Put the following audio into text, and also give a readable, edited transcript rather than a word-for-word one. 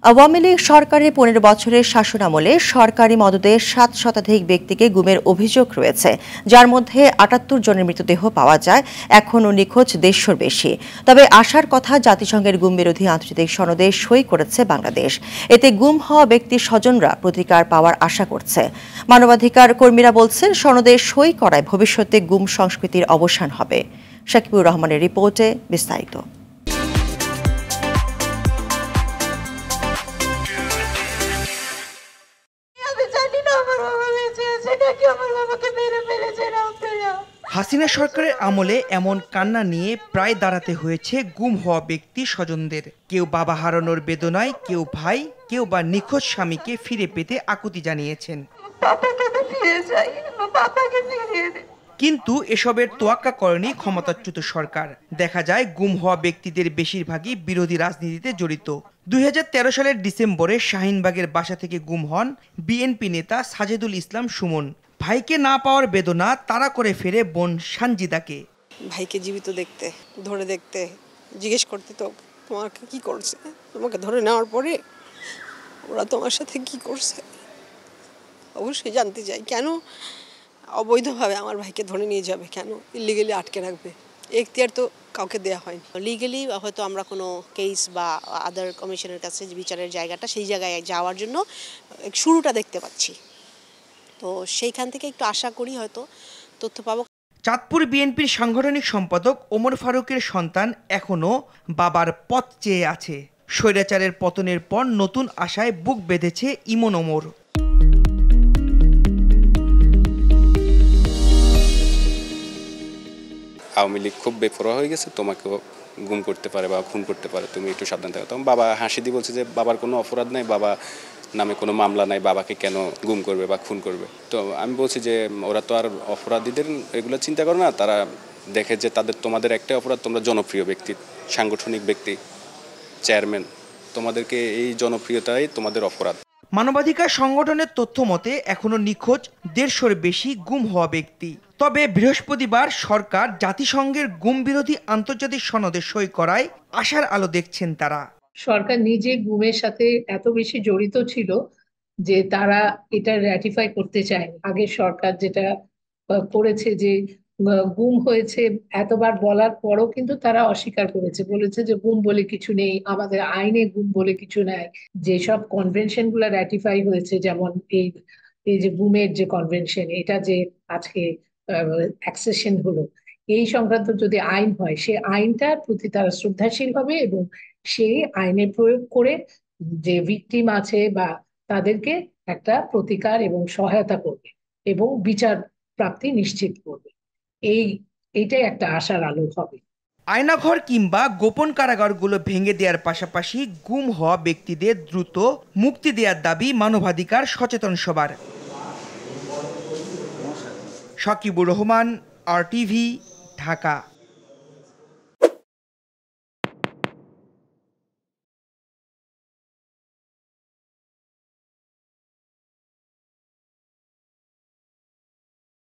আওয়ামী লীগ সরকারের ১৫ বছরের শাসনামলে সরকারি মদদে ৭ শতাধিক ব্যক্তিকে গুমের অভিযোগ রয়েছে, যার মধ্যে ৭৮ জনের মৃতদেহ পাওয়া যায়। এখনও নিখোঁজ ১৫০র বেশি। তবে আশার কথা, জাতিসংঘের গুম বিরোধী আন্তর্জাতিক সনদে সই করেছে বাংলাদেশ। এতে গুম হওয়া ব্যক্তির স্বজনরা প্রতিকার পাওয়ার আশা করছে। মানবাধিকার কর্মীরা বলছেন, সনদে সই করায় ভবিষ্যতে গুম সংস্কৃতির অবসান হবে। শাকিবুর রহমানের রিপোর্টে বিস্তারিত। হাসিনা সরকারের আমলে এমন কান্না নিয়ে প্রায় দাঁড়াতে হয়েছে গুম হওয়া ব্যক্তি স্বজনদের। কেউ বাবা হারানোর বেদনায়, কেউ ভাই, কেউ বা নিখোঁজ স্বামীকে ফিরে পেতে আকুতি জানিয়েছেন। কিন্তু এসবের তোয়াক্কা করেনি ক্ষমতাচ্যুত সরকার। দেখা যায়, গুম হওয়া ব্যক্তিদের বেশিরভাগই বিরোধী রাজনীতিতে জড়িত। ২০১৩ সালের ডিসেম্বরে শাহিনবাগের বাসা থেকে গুম হন বিএনপি নেতা সাজেদুল ইসলাম সুমন। ভাইকে না পাওয়ার বেদনা তাড়া করে ফেরে বোন সানজিদাকে। ভাইকে জীবিত দেখতে, ধরে দেখতে, জিজ্ঞেস করতে, তো তোমাকে কি করছে, তোমাকে ধরে নেওয়ার পরে ওরা তোমার সাথে কি করছে অবশ্যই জানতে চাই। কেন অবৈধভাবে আমার ভাইকে ধরে নিয়ে যাবে, কেন ইলিগালি আটকে রাখবে? এখতিয়ার তো কাউকে দেওয়া হয়নি। লিগালি হয়তো আমরা কোনো কেস বা আদার কমিশনের কাছে বিচারের জায়গাটা, সেই জায়গায় যাওয়ার জন্য শুরুটা দেখতে পাচ্ছি। তো সেইখান থেকে একটু আশা করি হয়তো তথ্য পাবো। চাঁদপুর বিএনপির সাংগঠনিক সম্পাদক ওমর ফারুকের সন্তান এখনো বাবার পথ চেয়ে আছে। স্বৈরাচারের পতনের পর নতুন আশায় বুক বেঁধেছে ইমন ওমর। আওয়ামী লীগ খুব বেপরোয়া হয়ে গেছে, তোমাকেও গুম করতে পারে বা খুন করতে পারে, তুমি একটু সাবধান থাকো। তখন বাবা হাসি দিয়ে বলছে যে বাবার কোনো অপরাধ নাই, বাবা নামে কোনো মামলা নাই, বাবাকে কেন গুম করবে বা খুন করবে? তো আমি বলছি যে ওরা তো আর অপরাধীদের এগুলো চিন্তা করে না, তারা দেখে যে তোমাদের একটা অপরাধ, তোমরা জনপ্রিয় ব্যক্তি, সাংগঠনিক ব্যক্তি, চেয়ারম্যান, তোমাদেরকে এই জনপ্রিয়তাই তোমাদের অপরাধ। মানবাধিকার সংগঠনের তথ্য মতে এখনো নিখোঁজ ১৫০র বেশি গুম হওয়া ব্যক্তি। তবে বৃহস্পতিবার সরকার জাতিসংঘের গুম বিরোধী আন্তর্জাতিক সনদে সই করায় আশার আলো দেখছেন তারা। সরকার নিজে গুমের সাথে এত বেশি জড়িত ছিল যে তারা এটা র্যাটিফাই করতে চায়। আগের সরকার যেটা করেছে, যে গুম হয়েছে এতবার বলার পরও কিন্তু তারা অস্বীকার করেছে, বলেছে যে গুম বলে কিছু নেই, আমাদের আইনে গুম বলে কিছু নাই। যেসব কনভেনশন গুলো র্যাটিফাই হয়েছে, যেমন এই যে গুমের যে কনভেনশন, এটা যে আজকে অ্যাকসেশন হলো, এই সংক্রান্ত যদি আইন হয়, সে আইনটার প্রতি তারা শ্রদ্ধাশীল হবে এবং সেই আইনের প্রয়োগ করে যে ভিকটিম আছে বা তাদেরকে একটা প্রতিকার এবং সহায়তা করবে এবং বিচার প্রাপ্তি নিশ্চিত করবে। এইটাই একটা আশার আলো হবে। আয়নাঘর কিংবা গোপন কারাগারগুলো ভেঙে দেওয়ার পাশাপাশি গুম হওয়া ব্যক্তিদের দ্রুত মুক্তি দেওয়ার দাবি মানবাধিকার সচেতন সবার। শাকিবুর রহমান, RTV, ঢাকা।